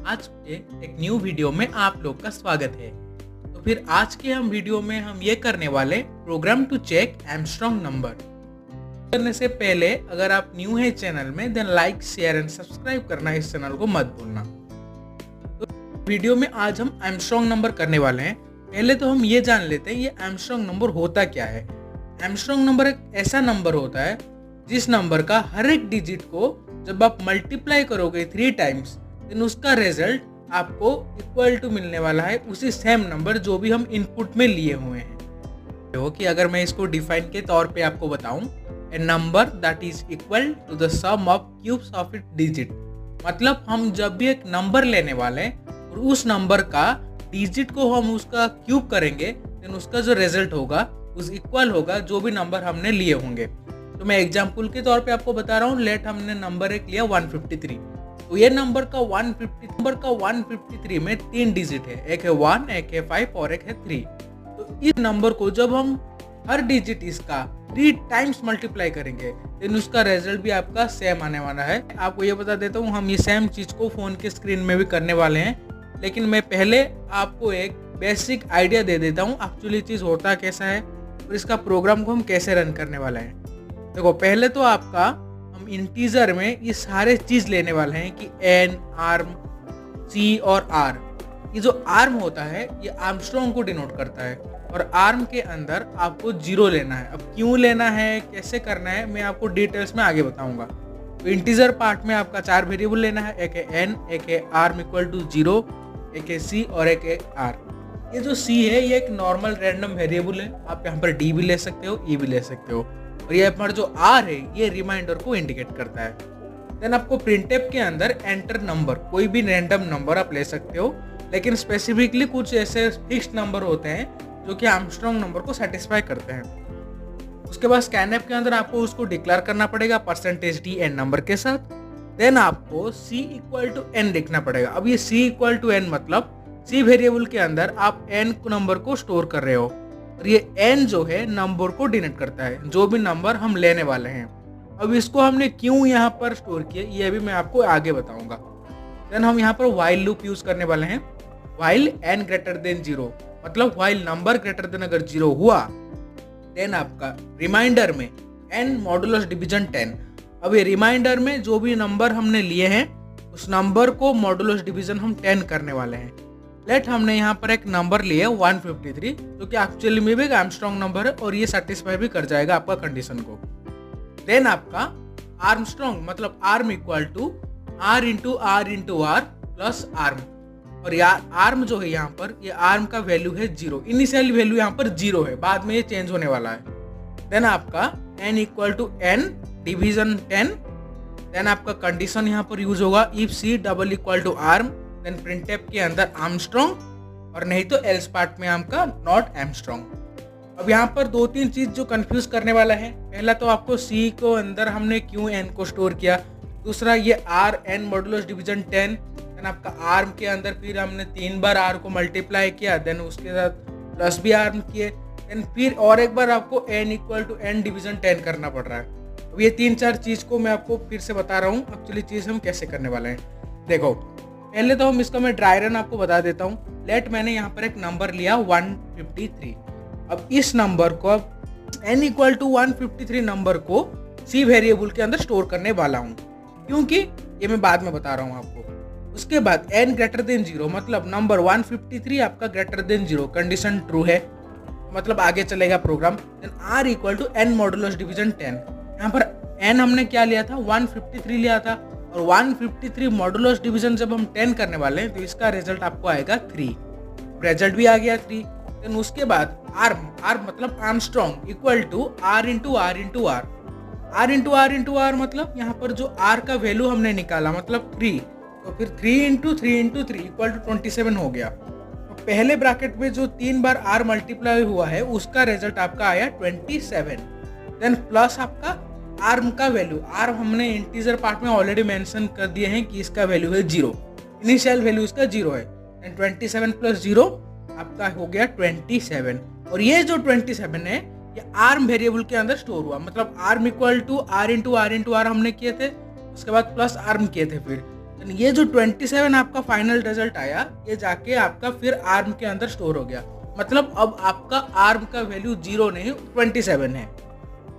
आज के एक न्यू वीडियो में आप लोग का स्वागत है। तो फिर आज के वीडियो में हम ये करने वाले program to check Armstrong number. करने से पहले अगर आप न्यू है चैनल में then like share and subscribe करना इस चैनल को मत भूलना। तो वीडियो में आज हम आर्मस्ट्रांग नंबर करने वाले हैं। पहले तो हम ये जान लेते हैं ये आर्मस्ट्रांग नंबर होता क्या है। आर्मस्ट्रांग नंबर एक ऐसा नंबर होता है जिस नंबर का हर एक डिजिट को जब आप मल्टीप्लाई करोगे 3 टाइम्स देन उसका रिजल्ट आपको इक्वल टू मिलने वाला है उसी सेम नंबर जो भी हम इनपुट में लिए हुए हैं। तो कि अगर मैं इसको डिफाइन के तौर पे आपको बताऊं, a number that is equal to the sum of cubes of it digit. मतलब हम जब भी एक नंबर लेने वाले हैं और उस नंबर का डिजिट को हम उसका क्यूब करेंगे देन उसका जो रिजल्ट होगा उस इक्वल होगा जो भी नंबर हमने लिए होंगे। तो मैं एग्जाम्पल के तौर पे आपको बता रहा हूँ। लेट हमने नंबर एक लिया 153। तो ये नंबर का 153 में 3 डिजिट है, एक है 1, एक है 5 और एक है 3। तो इस नंबर को जब हम हर डिजिट इसका 3 टाइम्स मल्टीप्लाई करेंगे देन उसका रिजल्ट भी आपका सेम आने वाला है। आपको ये बता देता हूँ हम ये सेम चीज को फोन के स्क्रीन में भी करने वाले हैं, लेकिन मैं पहले आपको एक बेसिक आइडिया दे देता हूँ एक्चुअली चीज होता कैसा है और इसका प्रोग्राम को हम कैसे रन करने वाला है। देखो पहले तो आपका हम इंटीजर में ये सारे चीज लेने वाले हैं कि एन, आर्म, सी और आर। ये जो आर्म होता है ये आर्मस्ट्रांग को डिनोट करता है और आर्म के अंदर आपको 0 लेना है। अब क्यों लेना है, कैसे करना है, मैं आपको डिटेल्स में आगे बताऊंगा। तो इंटीजर पार्ट में आपका 4 वेरिएबल लेना है, एक है एन, एक है आर्म इक्वल टू 0, एक है सी और एक है आर। ये जो सी है ये एक नॉर्मल रैंडम वेरिएबल है, आप यहाँ पर डी भी ले सकते हो, ई भी ले सकते हो। और ये पर जो आर है ये रिमाइंडर को इंडिकेट करता है। देन आपको प्रिंटफ के अंदर एंटर नंबर, कोई भी रैंडम नंबर आप ले सकते हो, लेकिन स्पेसिफिकली कुछ ऐसे फिक्स्ड नंबर होते हैं जो कि आर्मस्ट्रांग नंबर को सेटिस्फाई करते हैं। उसके बाद स्कैनएफ के अंदर आपको उसको डिक्लेयर करना पड़ेगा %d एन नंबर के साथ। देन आपको c इक्वल टू n लिखना पड़ेगा। अब ये c इक्वल टू n मतलब c वेरिएबल के अंदर आप n नंबर को स्टोर कर रहे हो और ये n जो है नंबर को डिनोट करता है जो भी नंबर हम लेने वाले हैं। अब इसको हमने क्यों यहाँ पर स्टोर किया ये भी मैं आपको आगे बताऊंगा। देन हम यहाँ पर while लूप यूज करने वाले हैं। while n ग्रेटर देन 0 मतलब while नंबर ग्रेटर देन अगर 0 हुआ देन आपका रिमाइंडर में n मॉडुलस डिवीजन 10। अब ये रिमाइंडर में जो भी नंबर हमने लिए हैं उस नंबर को मॉडुलस डिवीजन हम 10 करने वाले हैं। लेट हमने यहाँ पर एक नंबर लिया 153 जो कि एक्चुअली में भी एक आर्मस्ट्रांग नंबर है और ये सेटिस्फाई भी कर जाएगा आपका कंडीशन को। देन आपका आर्मस्ट्रांग मतलब arm equal to r into r plus arm. और यार आर्म जो है यहाँ पर ये आर्म का वैल्यू है 0। इनिशियल वैल्यू यहाँ पर 0 है, बाद में ये चेंज होने वाला है। देन आपका n equal to n division 10। Then आपका कंडीशन यहाँ पर यूज होगा if c double equal to arm then printf के अंदर आर्मस्ट्रांग और नहीं तो एल्स पार्ट में आपका नॉट आर्मस्ट्रांग। अब यहाँ पर 2-3 चीज जो कंफ्यूज करने वाला है। पहला तो आपको c को अंदर हमने क्यों n को स्टोर किया, दूसरा ये r n modulus division 10। Then आपका आर्म के अंदर फिर हमने 3 बार r को मल्टीप्लाई किया देन उसके साथ प्लस भी आर्म किए देन फिर और एक बार आपको n equal to n division 10 करना पड़ रहा है। अब ये 3-4 चीज को मैं आपको फिर से बता रहा हूँ एक्चुअली चीज हम कैसे करने वाले हैं। देखो पहले तो हम इसका मैं ड्राई रन आपको बता देता हूँ। लेट मैंने यहाँ पर एक नंबर लिया 153। अब इस नंबर को अब n इक्वल टू 153 नंबर को c वेरिएबल के अंदर स्टोर करने वाला हूँ, क्योंकि ये मैं बाद में बता रहा हूँ आपको। उसके बाद n ग्रेटर देन 0 मतलब नंबर 153 आपका ग्रेटर देन 0 कंडीशन ट्रू है मतलब आगे चलेगा program. Then r equal to n modulus division 10। यहाँ पर n हमने क्या लिया था 153 लिया था और 153 मॉडुलस डिवीजन जब हम 10 करने वाले हैं तो इसका रिजल्ट आपको आएगा 3। रिजल्ट भी आ गया 3। देन उसके बाद आर्म मतलब Armstrong equal to r into r मतलब यहाँ पर जो r का वैल्यू हमने निकाला मतलब 3, तो फिर 3 इक्वल टू 27 हो गया। तो पहले ब्रैकेट में जो 3 बार r मल्टीप्लाई हुआ है उसका रिजल्ट आपका आया 27। देन प्लस आपका आर्म का वैल्यू, आर्म हमने इंटीजर पार्ट में ऑलरेडी मेंशन कर दिए हैं कि इसका वैल्यू है 0, इनिशियल वैल्यू इसका 0 है। एंड 27 प्लस 0 आपका हो गया 27। और ये जो 27 है ये आर्म वेरिएबल के अंदर स्टोर हुआ मतलब arm equal to r into r हमने किए थे, उसके बाद प्लस आर्म किए थे फिर ये जो 27 आपका फाइनल रिजल्ट आया, ये जाके आपका फिर आर्म के अंदर स्टोर हो गया। मतलब अब आपका आर्म का वैल्यू 0 नहीं 27 है।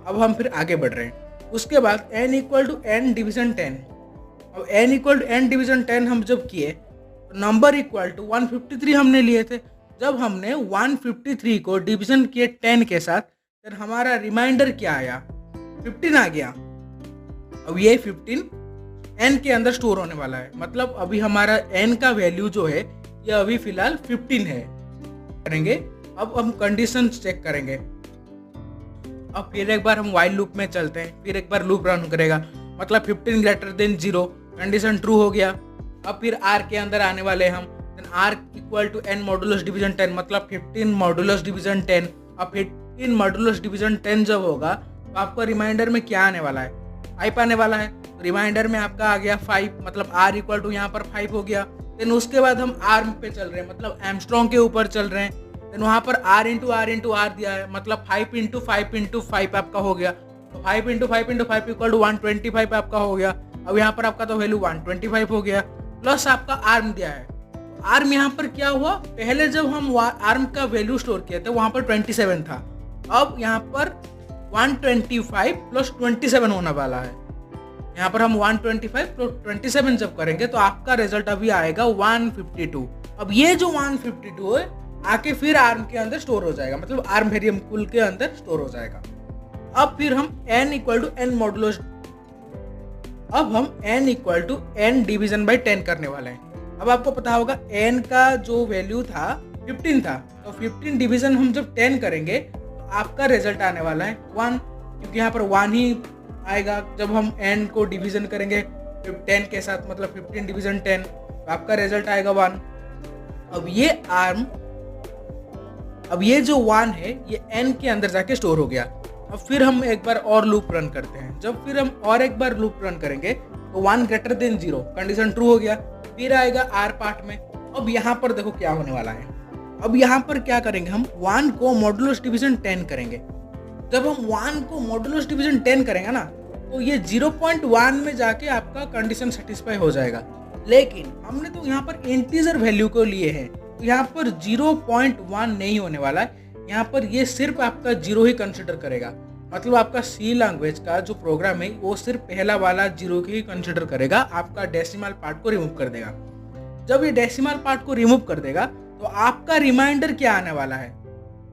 अब हम फिर आगे बढ़ रहे हैं। उसके बाद n equal to n division 10। अब n equal to n division 10 हम जब किए तो नंबर इक्वल टू 153 हमने लिए थे। जब हमने 153 को डिवीजन किए 10 के साथ, फिर हमारा रिमाइंडर क्या आया, 15 आ गया। अब ये 15 n के अंदर स्टोर होने वाला है। मतलब अभी हमारा n का वैल्यू जो है ये अभी फिलहाल 15 है। करेंगे अब हम कंडीशन चेक करेंगे। अब फिर एक बार हम वाइल लूप में चलते हैं, फिर एक बार लूप रन करेगा। मतलब 15 ग्रेटर देन 0 कंडीशन ट्रू हो गया। अब फिर r के अंदर आने वाले हम, r equal to n modulus division 10, मतलब 15 मॉडुलस डिवीजन 10। अब 15 मॉडुलस डिवीजन 10 जब होगा तो आपको रिमाइंडर में क्या आने वाला है, 5 आने वाला है। तो रिमाइंडर में आपका आ गया 5, मतलब r इक्वल टू यहाँ पर 5 हो गया। देन उसके बाद हम आर्म पे चल रहे हैं, मतलब एमस्ट्रॉन्ग के ऊपर चल रहे हैं। देन वहाँ पर r इंटू आर दिया है, मतलब 5 इंटू 5 आपका हो गया। तो 5 इंटू 5 इक्वल टू 125 आपका हो गया। अब यहाँ पर आपका तो वैल्यू 125 हो गया, प्लस आपका आर्म दिया है। आर्म यहाँ पर क्या हुआ, पहले जब हम आर्म का वैल्यू स्टोर किए थे वहाँ पर 27 था। अब यहाँ पर 125 प्लस 27 होने वाला है। यहाँ पर हम 125 प्लस 27 जब करेंगे तो आपका रिजल्ट अभी आएगा 152। अब ये जो 152 है आके फिर आर्म के अंदर स्टोर हो जाएगा, मतलब आर्म वेरिएबल के अंदर स्टोर हो जाएगा। अब फिर हम n equal to n modulus, अब हम n equal to n division by 10 करने वाले हैं। अब आपको पता होगा n का जो वैल्यू था 15 था, तो 15 डिवीजन हम जब 10 करेंगे तो आपका रिजल्ट आने वाला है 1, क्योंकि यहाँ पर 1 ही आएगा जब हम n को डिवीजन करेंगे 10 के साथ, मतलब 15 डिवीजन 10, तो आपका रिजल्ट आएगा 1। अब ये आर्म, अब ये जो 1 है ये n के अंदर जाके स्टोर हो गया। अब फिर हम एक बार और लूप रन करते हैं। जब फिर हम और एक बार लूप रन करेंगे तो 1 ग्रेटर देन 0 कंडीशन ट्रू हो गया। फिर आएगा r पार्ट में। अब यहाँ पर देखो क्या होने वाला है। अब यहाँ पर क्या करेंगे, हम 1 को मॉडुलस डिवीजन 10 करेंगे। जब हम 1 को मॉडुलस डिवीजन 10 करेंगे ना तो ये 0.1 में जाके आपका कंडीशन सेटिस्फाई हो जाएगा। लेकिन हमने तो यहाँ पर इंटीजर वैल्यू को लिए हैं, तो यहाँ पर 0.1 नहीं होने वाला है। यहाँ पर ये सिर्फ आपका 0 ही कंसिडर करेगा। मतलब आपका सी लैंग्वेज का जो प्रोग्राम है वो सिर्फ पहला वाला 0 ही कंसिडर करेगा, आपका डेसिमल पार्ट को रिमूव कर देगा। जब ये डेसिमल पार्ट को रिमूव कर देगा तो आपका रिमाइंडर क्या आने वाला है,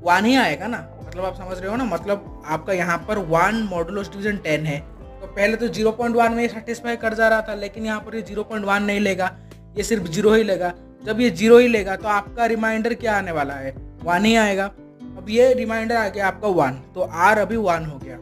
1 ही आएगा ना। मतलब आप समझ रहे हो ना, मतलब आपका यहाँ पर 1 मॉडुलस डिवीजन 10 है, तो पहले तो 0.1 में सेटिस्फाई कर जा रहा था, लेकिन यहाँ पर ये 0.1 नहीं लेगा, ये सिर्फ 0 ही लेगा। जब ये 0 ही लेगा तो आपका रिमाइंडर क्या आने वाला है, 1 ही आएगा। अब ये रिमाइंडर आ गया आपका 1, तो r अभी 1 हो गया।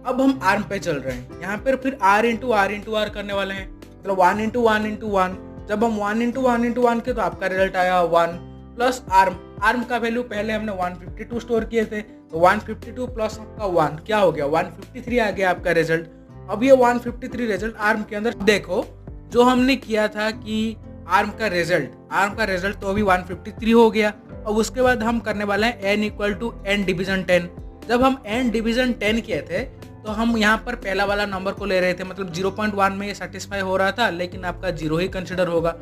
अब हम आर्म पे चल रहे हैं। यहाँ पर फिर r इंटू आर करने वाले हैं, मतलब 1 इंटू 1। जब हम 1 इंटू 1 के तो आपका रिजल्ट आया 1 प्लस आर्म का वैल्यू पहले हमने 152 स्टोर किए थे, तो 152 प्लस आपका 1 क्या हो गया, 153 आ गया आपका रिजल्ट। अब ये 153 रिजल्ट आर्म के अंदर देखो, जो हमने किया था कि आर्म का रिजल्ट तो अभी 153 हो गया। अब उसके बाद हम करने वाले हैं n equal to n division 10। जब हम n डिवीजन 10 किए थे तो हम यहाँ पर पहला वाला नंबर को ले रहे थे, मतलब 0.1 में ये सेटिस्फाई हो रहा था, लेकिन आपका 0 ही कंसिडर होगा।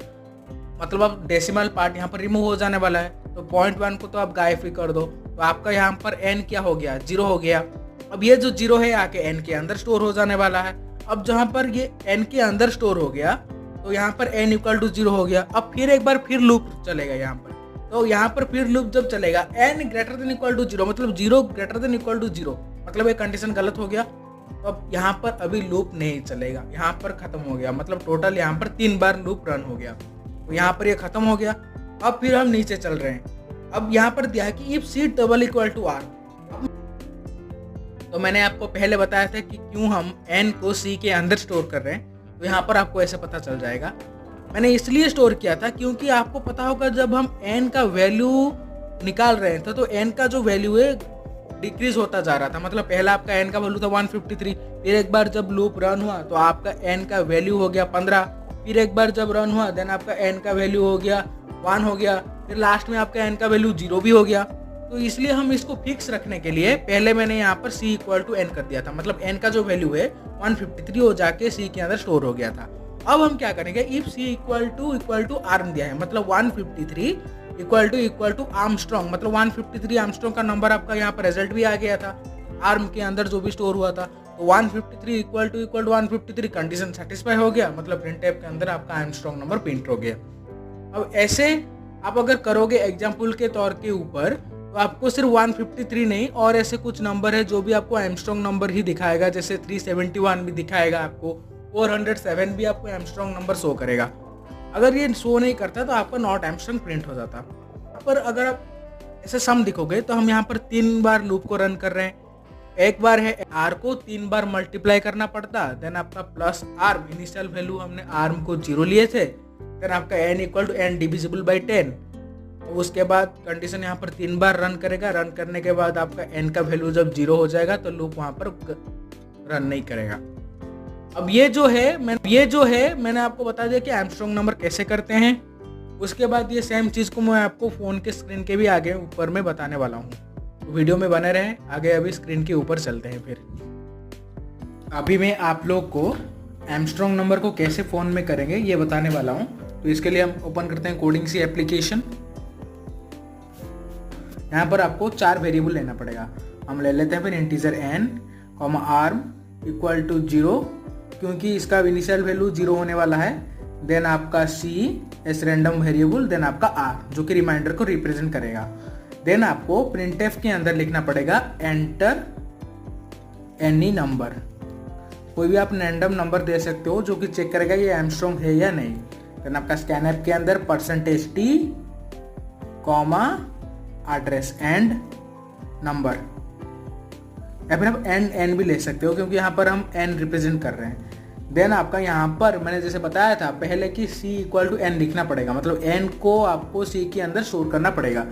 मतलब अब डेसिमल पार्ट यहाँ पर रिमूव हो जाने वाला है, तो 0.1 को तो आप गायब ही कर दो, तो आपका यहाँ पर n क्या हो गया, 0 हो गया। अब ये जो 0 है आके n के अंदर स्टोर हो जाने वाला है। अब जहाँ पर ये n के अंदर स्टोर हो गया तो यहाँ पर n इक्वल टू 0 हो गया। अब फिर एक बार फिर लूप चलेगा यहाँ पर, तो यहाँ पर फिर लूप जब चलेगा n greater than equal to 0, मतलब 0 ग्रेटर देन इक्वल टू 0, मतलब ये कंडीशन गलत हो गया। तो अब यहाँ पर अभी लूप नहीं चलेगा, यहाँ पर खत्म हो गया। मतलब टोटल यहाँ पर 3 बार लूप रन हो गया, तो यहाँ पर ये खत्म हो गया। अब फिर हम नीचे चल रहे हैं। अब यहाँ पर दिया है कि if c double equal to r, तो मैंने आपको पहले बताया था कि क्यों हम n को c के अंदर स्टोर कर रहे हैं, तो यहाँ पर आपको ऐसे पता चल जाएगा। मैंने इसलिए स्टोर किया था क्योंकि आपको पता होगा जब हम n का वैल्यू निकाल रहे थे तो n का जो वैल्यू है डिक्रीज होता जा रहा था। मतलब पहला आपका n का वैल्यू था 153, फिर एक बार जब लूप रन हुआ तो आपका n का वैल्यू हो गया 15, फिर एक बार जब रन हुआ देन आपका n का वैल्यू हो गया 1 हो गया, फिर लास्ट में आपका n का वैल्यू 0 भी हो गया। तो इसलिए हम इसको फिक्स रखने के लिए पहले मैंने यहाँ पर c इक्वल टू n कर दिया था। मतलब n का जो वैल्यू है 153 हो जाके c के अंदर स्टोर हो गया था। अब हम क्या करेंगे, if C equal to arm दिया है, मतलब 153 इक्वल टू आर्मस्ट्रॉन्ग, मतलब 153 आर्मस्ट्रॉन्ग का नंबर आपका यहाँ पर रिजल्ट भी आ गया था आर्म के अंदर जो भी स्टोर हुआ था। तो 153 इक्वल टू 153 कंडीशन सेटिस्फाई हो गया, मतलब प्रिंटफ के अंदर आपका आर्मस्ट्रॉन्ग नंबर प्रिंट हो गया। अब ऐसे आप अगर करोगे एग्जाम्पल के तौर के ऊपर, तो आपको सिर्फ 153 नहीं और ऐसे कुछ नंबर है जो भी आपको आर्मस्ट्रॉन्ग नंबर ही दिखाएगा, जैसे 371 भी दिखाएगा आपको, 407 भी आपको आर्मस्ट्रॉन्ग नंबर शो करेगा। अगर ये शो नहीं करता तो आपका नॉट आर्मस्ट्रॉन्ग प्रिंट हो जाता। पर अगर आप ऐसे सम दिखोगे तो हम यहाँ पर 3 बार लूप को रन कर रहे हैं। एक बार है आर को 3 बार मल्टीप्लाई करना पड़ता, देन आपका प्लस आर्म, इनिशियल वैल्यू हमने आर्म को 0 लिए थे, देन आपका n equal to n divisible by 10। उसके बाद कंडीशन यहाँ पर 3 बार रन करेगा, रन करने के बाद आपका n का वैल्यू जब 0 हो जाएगा तो लूप वहाँ पर रन नहीं करेगा। अब ये जो है मैंने आपको बता दिया कि आर्मस्ट्रॉन्ग नंबर कैसे करते हैं। उसके बाद ये सेम चीज़ को मैं आपको फ़ोन के स्क्रीन के भी आगे ऊपर में बताने वाला हूँ, तो वीडियो में बने रहें। आगे अभी स्क्रीन के ऊपर चलते हैं। फिर अभी मैं आप लोग को आर्मस्ट्रॉन्ग नंबर को कैसे फ़ोन में करेंगे ये बताने वाला हूँ। तो इसके लिए हम ओपन करते हैं कोडिंग सी एप्लीकेशन। यहाँ पर आपको 4 वेरिएबल लेना पड़ेगा। हम ले लेते हैं फिर integer n, arm equal to 0, क्योंकि इसका इनिशियल वैल्यू 0 होने वाला है। देन आपका c as random variable, then आपका r जो कि रिमाइंडर को रिप्रेजेंट करेगा। देन आपको प्रिंटफ के अंदर लिखना पड़ेगा एंटर एनी नंबर। कोई भी आप रैंडम नंबर दे सकते हो जो कि चेक करेगा ये आर्मस्ट्रॉन्ग है या नहीं। देन आपका स्कैनएप के अंदर %t comma address and number, या फिर आप एन भी ले सकते हो क्योंकि यहाँ पर हम n रिप्रेजेंट कर रहे हैं। देन आपका यहाँ पर मैंने जैसे बताया था पहले कि c इक्वल टू n लिखना पड़ेगा, मतलब n को आपको c के अंदर स्टोर करना पड़ेगा।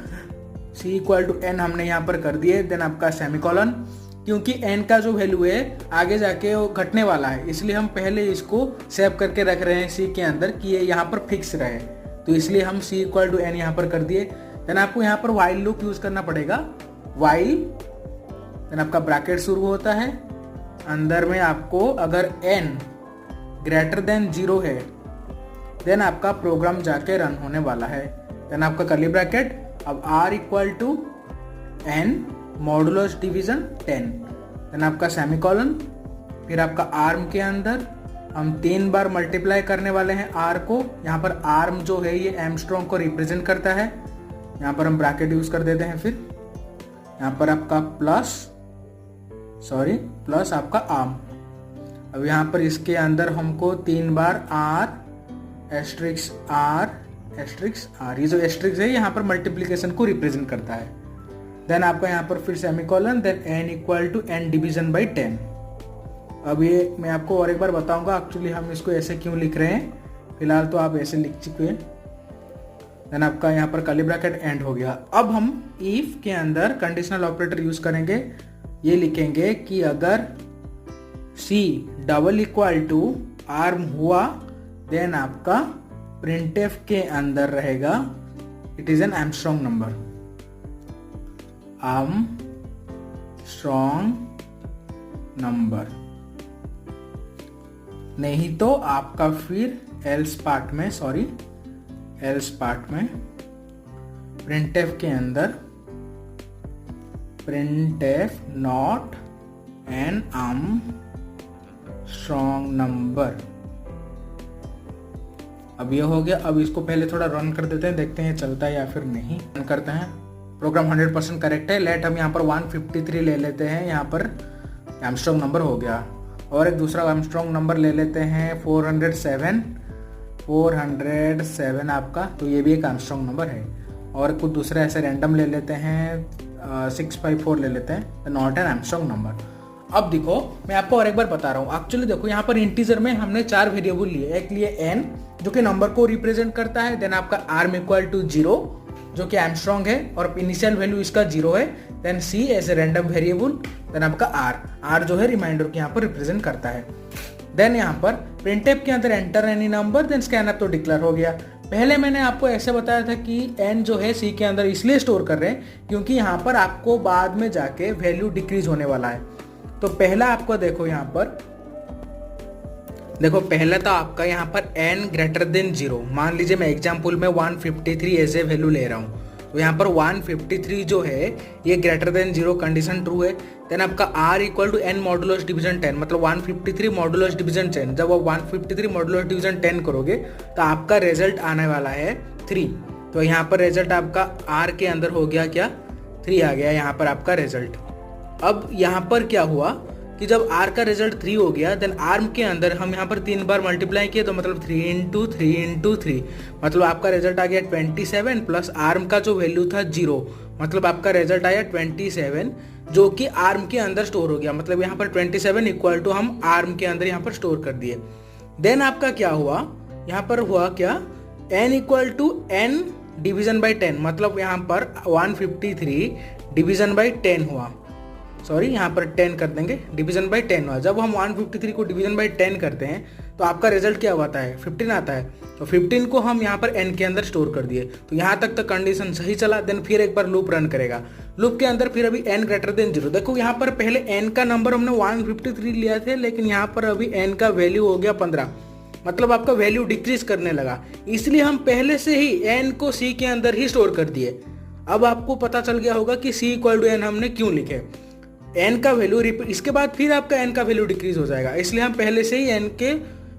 c इक्वल टू n हमने यहाँ पर कर दिए। देन आपका सेमीकोलन, क्योंकि n का जो वैल्यू है आगे जाके वो घटने वाला है, इसलिए हम पहले इसको सेव करके रख रहे हैं c के अंदर कि ये यहाँ पर फिक्स रहे, तो इसलिए हम c इक्वल टू n यहाँ पर कर दिए। देन आपको यहाँ पर वाइल लूप यूज करना पड़ेगा। वाइल, देन आपका ब्रैकेट शुरू होता है, अंदर में आपको अगर n ग्रेटर देन 0 है देन आपका प्रोग्राम जाके रन होने वाला है। देन आपका कर्ली ब्रैकेट, अब r equal to n modulus division 10, then आपका सेमीकोलन, फिर आपका आर्म के अंदर हम 3 बार मल्टीप्लाई करने वाले हैं r को। यहाँ पर आर्म जो है ये आर्मस्ट्रॉन्ग को रिप्रेजेंट करता है, यहाँ पर हम ब्रैकेट यूज कर देते हैं। फिर यहाँ पर आपका प्लस आपका आर्म। अब यहाँ पर इसके अंदर हमको 3 बार r एस्ट्रिक्स r, ये जो एस्ट्रिक्स है यहाँ पर मल्टीप्लिकेशन को रिप्रेजेंट करता है। देन आपका यहाँ पर फिर semicolon, then n equal to n division by 10। अब ये मैं आपको और एक बार बताऊंगा एक्चुअली हम इसको ऐसे क्यों लिख रहे हैं, फिलहाल तो आप ऐसे लिख चुके हैं। देन आपका यहाँ पर कर्ली ब्रैकेट एंड हो गया। अब हम इफ के अंदर कंडीशनल ऑपरेटर यूज करेंगे, ये लिखेंगे कि अगर c double equal to arm हुआ देन आपका प्रिंटफ के अंदर रहेगा it is an Armstrong number, Armstrong number. नहीं तो आपका फिर एल्स पार्ट में प्रिंटफ के अंदर printf not an Armstrong number. अब ये हो गया। अब इसको पहले थोड़ा रन कर देते हैं, देखते हैं चलता है या फिर नहीं। रन करते हैं, प्रोग्राम 100% करेक्ट है। लेट हम यहाँ पर 153 ले लेते हैं, यहाँ पर आर्मस्ट्रॉन्ग नंबर हो गया। और एक दूसरा आर्मस्ट्रॉन्ग नंबर ले लेते हैं 407 आपका, तो ये भी एक आर्मस्ट्रॉन्ग नंबर है। और कुछ दूसरे ऐसे रैंडम ले लेते हैं 654 ले लेते हैं, नॉट एन आर्मस्ट्रॉन्ग नंबर। अब देखो मैं आपको और एक बार बता रहा हूँ। एक्चुअली देखो यहाँ पर इंटीजर में हमने 4 वेरिएबल लिए, एक लिए n जो कि नंबर को रिप्रेजेंट करता है, देन आपका आर्म इक्वल टू 0 जो कि आर्मस्ट्रॉन्ग है और इनिशियल वैल्यू इसका 0 है, then c as a random variable, then आपका r जो है रिमाइंडर के यहाँ पर रिप्रेजेंट करता है। देन यहाँ पर प्रिंटफ के अंदर enter any number, then scanf तो डिक्लेयर हो गया। पहले मैंने आपको ऐसे बताया था कि n जो है c के अंदर इसलिए स्टोर कर रहे हैं क्योंकि यहाँ पर आपको बाद में जाके वैल्यू डिक्रीज होने वाला है। तो पहला आपको देखो यहाँ पर देखो पहला तो आपका यहाँ पर n ग्रेटर देन 0, मान लीजिए मैं एग्जाम्पल में 153 एज ए वैल्यू ले रहा हूँ, तो यहाँ पर 153 जो है ये ग्रेटर देन 0 कंडीशन ट्रू है। देन आपका r equal to n modulus division 10, मतलब 153 मॉडुलस डिवीजन 10, जब आप 153 मॉडुलस डिवीजन 10 करोगे तो आपका रिजल्ट आने वाला है 3। तो यहाँ पर रिजल्ट आपका r के अंदर हो गया क्या, 3 आ गया यहाँ पर आपका रिजल्ट। अब यहाँ पर क्या हुआ कि जब r का रिजल्ट 3 हो गया, देन आर्म के अंदर हम यहाँ पर 3 बार मल्टीप्लाई किए, तो मतलब 3 इंटू 3 इंटू 3, मतलब आपका रिजल्ट आ गया 27 प्लस आर्म का जो वैल्यू था 0, मतलब आपका रिजल्ट आया 27 जो कि आर्म के अंदर स्टोर हो गया। मतलब यहाँ पर 27 इक्वल टू हम आर्म के अंदर यहाँ पर स्टोर कर दिए। देन आपका क्या हुआ, यहाँ पर हुआ क्या, n equal to n division by 10, मतलब यहाँ पर 153 डिवीजन बाई 10 हुआ, सॉरी यहाँ पर 10 कर देंगे, डिवीजन बाई 10 हुआ। जब हम 153 को डिवीजन बाई 10 करते हैं तो आपका रिजल्ट क्या आता है, 15 आता है। तो 15 को हम यहाँ पर n के अंदर स्टोर कर दिए, तो यहाँ तक तो कंडीशन सही चला। देन फिर एक बार लूप रन करेगा, लूप के अंदर फिर अभी n ग्रेटर देन 0। देखो यहाँ पर पहले n का नंबर हमने 153 लिया थे, लेकिन यहाँ पर अभी n का वैल्यू हो गया 15, मतलब आपका वैल्यू डिक्रीज करने लगा, इसलिए हम पहले से ही n को c के अंदर ही स्टोर कर दिए। अब आपको पता चल गया होगा कि c इक्वल टू n हमने क्यों लिखे, n का वैल्यू इसके बाद फिर आपका n का वैल्यू डिक्रीज हो जाएगा, इसलिए हम पहले से ही n के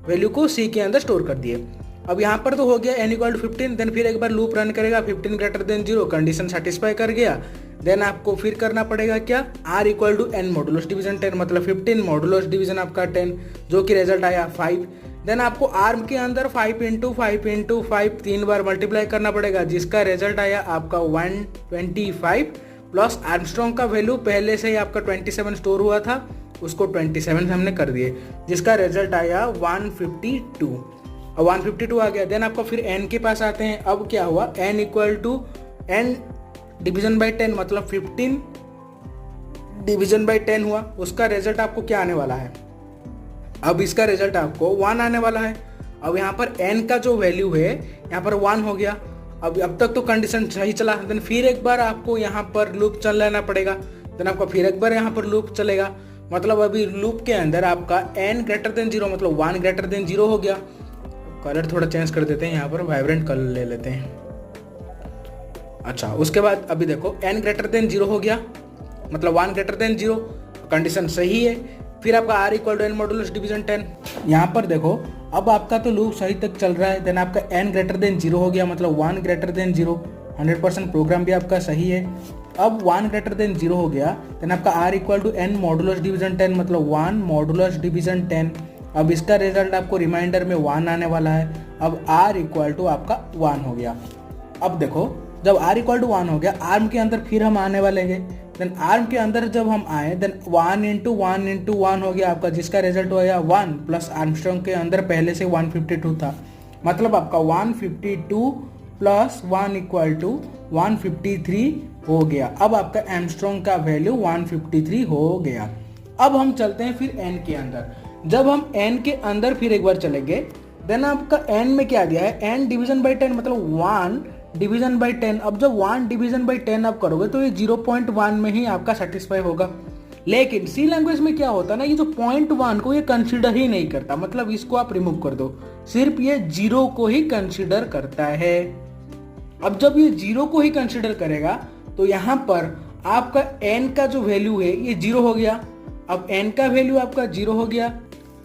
वैल्यू को c के अंदर स्टोर कर दिए। अब यहाँ पर तो हो गया n इक्वल टू 15, देन फिर एक बार लूप रन करेगा, 15 ग्रेटर देन 0 कंडीशन सेटिस्फाई कर गया। देन आपको फिर करना पड़ेगा क्या, r equal to n modulus division 10, मतलब 15 मॉडुलस डिवीजन आपका 10, जो कि रिजल्ट आया 5। देन आपको आर्म के अंदर 5 इंटू 5 इंटू 5 3 बार मल्टीप्लाई करना पड़ेगा, जिसका रिजल्ट आया आपका 125 प्लस आर्मस्ट्रॉन्ग का वैल्यू पहले से ही आपका 27 स्टोर हुआ था, उसको 27 हमने कर दिए, जिसका रिजल्ट आया 152। अब 152 आ गया। देन आपको फिर n के पास आते हैं। अब क्या हुआ, n equal to n division by 10, मतलब 15 डिवीजन बाई 10 हुआ, उसका रिजल्ट आपको क्या आने वाला है, अब इसका रिजल्ट आपको 1 आने वाला है। अब यहाँ पर n का जो वैल्यू है यहाँ पर 1 हो गया। अब तक तो कंडीशन सही चला, देन फिर एक बार आपको यहाँ पर लूप चल लेना पड़ेगा, देन आपका फिर एक बार यहाँ पर लूप चलेगा, मतलब अभी लूप के अंदर आपका n ग्रेटर देन 0, मतलब 1 ग्रेटर देन 0 हो गया। कलर थोड़ा चेंज कर देते हैं, यहाँ पर वाइब्रेंट कलर ले लेते हैं। अच्छा, उसके बाद अभी देखो n ग्रेटर देन 0 हो गया, मतलब 1 ग्रेटर देन 0, कंडीशन सही है। फिर आपका r equal to n modulus division 10, यहाँ पर देखो अब आपका तो लूप सही तक चल रहा है। देन आपका n ग्रेटर देन 0 हो गया, मतलब 1 ग्रेटर देन 0, 100% प्रोग्राम भी आपका सही है। अब 1 ग्रेटर देन 0 हो गया, देन आपका r equal to n modulus division 10, मतलब 1 मॉडुलस डिवीजन 10। अब इसका रिजल्ट आपको रिमाइंडर में 1 आने वाला है। अब r इक्वल टू आपका 1 हो गया। अब देखो जब r इक्वल टू 1 हो गया, आर्म के अंदर फिर हम आने वाले हैं। देन आर्म के अंदर जब हम आए, देन 1 इंटू 1 इंटू 1 हो गया आपका, जिसका रिजल्ट हो गया 1 प्लस आर्मस्ट्रॉन्ग के अंदर पहले से 152 था, मतलब आपका 152 प्लस 1 इक्वल टू 153 हो गया। अब आपका आर्मस्ट्रॉन्ग का वैल्यू 153 हो गया। अब हम चलते हैं फिर n के अंदर। जब हम n के अंदर फिर एक बार चलेंगे, देन आपका n में क्या दिया है, n डिवीजन बाई 10, मतलब 1 डिवीजन बाई 10। अब जब 1 डिवीजन बाई 10 आप करोगे तो ये 0.1 में ही आपका सेटिस्फाई होगा। लेकिन सी लैंग्वेज में क्या होता है ना, ये जो 0.1 को ये कंसीडर ही नहीं करता, मतलब इसको आप रिमूव कर दो, सिर्फ ये 0 को ही कंसीडर करता है। अब जब ये 0 को ही कंसीडर करेगा तो यहाँ पर आपका n का जो वैल्यू है ये 0 हो गया। अब n का वैल्यू आपका 0 हो गया।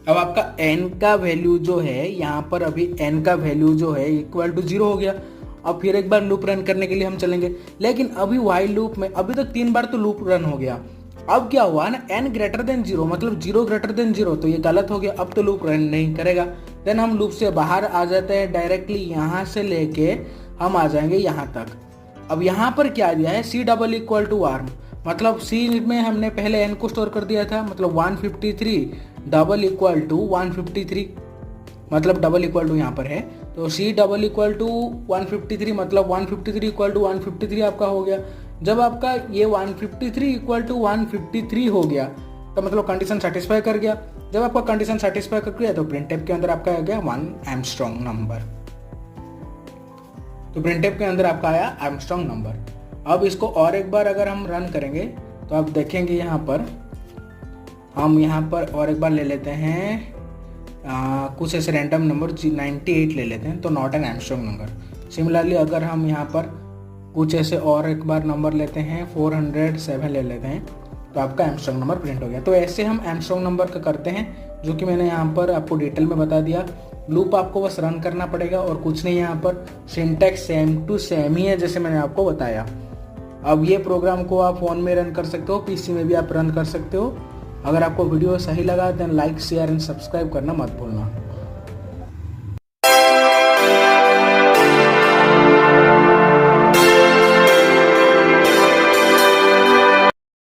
अब आपका n का वैल्यू जो है यहाँ पर अभी n का वैल्यू जो है इक्वल टू 0 हो गया। अब फिर एक बार लूप रन करने के लिए हम चलेंगे, लेकिन अभी वाइल लूप में अभी तक 3 बार तो लूप रन हो गया। अब क्या हुआ ना, n ग्रेटर देन 0, मतलब 0 ग्रेटर देन 0, तो ये गलत हो गया, अब तो लूप रन नहीं करेगा। देन हम लूप से बाहर आ जाते हैं, डायरेक्टली यहाँ से लेके हम आ जाएंगे यहाँ तक। अब यहाँ पर क्या दिया है, c double equal to arm, मतलब c में हमने पहले n को स्टोर कर दिया था, मतलब 153 डबल इक्वल टू 153, मतलब डबल इक्वल टू यहाँ पर है, तो c डबल इक्वल टू 153, मतलब 153 इक्वल टू 153 आपका हो गया। जब आपका ये 153 इक्वल टू 153 हो गया तो मतलब कंडीशन सेटिस्फाई कर गया। जब आपका कंडीशन सेटिस्फाई कर गया तो प्रिंटफ के अंदर आपका आ गया 1 आर्मस्ट्रॉन्ग नंबर। तो प्रिंटफ के अंदर आपका आया आर्मस्ट्रॉन्ग नंबर। अब इसको और एक बार अगर हम रन करेंगे तो आप देखेंगे यहाँ पर हम यहाँ पर और एक बार ले लेते हैं कुछ ऐसे रैंडम नंबर 98 ले लेते हैं तो not an Armstrong number. Similarly अगर हम यहाँ पर कुछ ऐसे और एक बार नंबर लेते हैं 407 ले लेते हैं तो आपका एमस्ट्रॉन्ग नंबर प्रिंट हो गया। तो ऐसे हम एमस्ट्रॉन्ग नंबर का करते हैं, जो कि मैंने यहाँ पर आपको डिटेल में बता दिया। लूप आपको बस रन करना पड़ेगा और कुछ नहीं, यहाँ पर सिंटैक्स सेम टू सेम ही है जैसे मैंने आपको बताया। अब ये प्रोग्राम को आप फ़ोन में रन कर सकते हो, पीसी में भी आप रन कर सकते हो। अगर आपको वीडियो सही लगा then like share and subscribe करना मत भूलना।